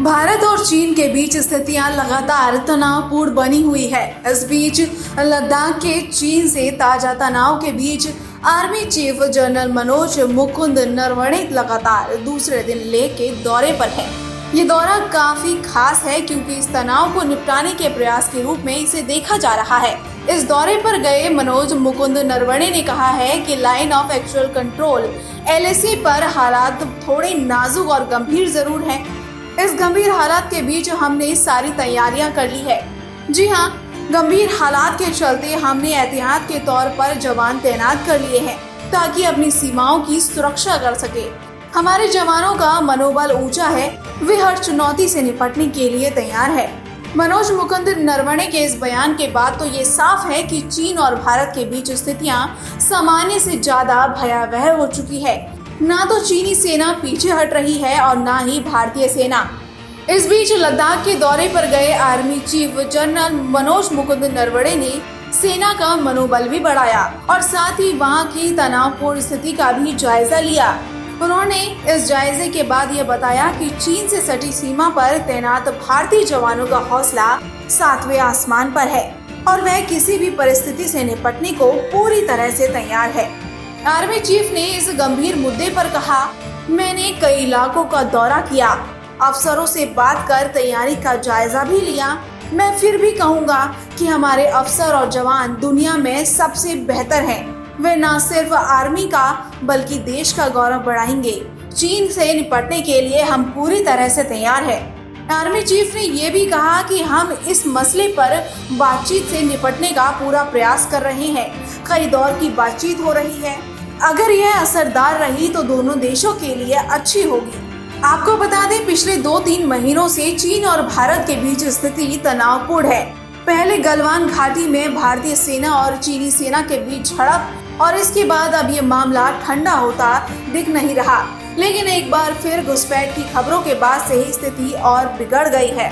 भारत और चीन के बीच स्थितियां लगातार तनावपूर्ण बनी हुई है। इस बीच लद्दाख के चीन से ताजा तनाव के बीच army chief general Manoj Mukund Naravane लगातार दूसरे दिन लेह के दौरे पर है। ये दौरा काफी खास है क्योंकि इस तनाव को निपटाने के प्रयास के रूप में इसे देखा जा रहा है। इस दौरे पर गए मनोज मुकुंद नरवणे ने कहा है कि line of actual control LAC पर हालात थोड़े नाजुक और गंभीर जरूर हैं। इस गंभीर हालात के बीच हमने सारी तैयारियां कर ली है। जी हाँ, गंभीर हालात के चलते हमने एहतियात के तौर पर जवान तैनात कर लिए हैं ताकि अपनी सीमाओं की सुरक्षा कर सके। हमारे जवानों का मनोबल ऊंचा है, वे हर चुनौती से निपटने के लिए तैयार है। मनोज मुकुंद नरवणे के इस बयान के बाद तो ये साफ है कि चीन और भारत के बीच स्थितियां सामान्य से ज्यादा भयावह हो चुकी है। ना तो चीनी सेना पीछे हट रही है और ना ही भारतीय सेना। इस बीच लद्दाख के दौरे पर गए army chief general Manoj Mukund Naravane ने सेना का मनोबल भी बढ़ाया और साथ ही वहां की तनावपूर्ण स्थिति का भी जायजा लिया। उन्होंने इस जायजे के बाद ये बताया कि चीन से सटी सीमा पर तैनात भारतीय जवानों का हौसला 7वें आसमान पर है और वह किसी भी परिस्थिति से निपटने को पूरी तरह से तैयार है। आर्मी चीफ ने इस गंभीर मुद्दे पर कहा, मैंने कई इलाकों का दौरा किया, अफसरों से बात कर तैयारी का जायजा भी लिया। मैं फिर भी कहूँगा कि हमारे अफसर और जवान दुनिया में सबसे बेहतर हैं। वे न सिर्फ आर्मी का बल्कि देश का गौरव बढ़ाएंगे। चीन से निपटने के लिए हम पूरी तरह से तैयार हैं। आर्मी चीफ ने ये भी कहा कि हम इस मसले पर बातचीत से निपटने का पूरा प्रयास कर रहे हैं। कई दौर की बातचीत हो रही है। अगर यह असरदार रही तो दोनों देशों के लिए अच्छी होगी। आपको बता दें, पिछले 2-3 महीनों से चीन और भारत के बीच स्थिति तनावपूर्ण है। पहले गलवान घाटी में भारतीय सेना और चीनी सेना के बीच झड़प और इसके बाद अब ये मामला ठंडा होता दिख नहीं रहा। लेकिन एक बार फिर घुसपैठ की खबरों के बाद से ही स्थिति और बिगड़ गई है।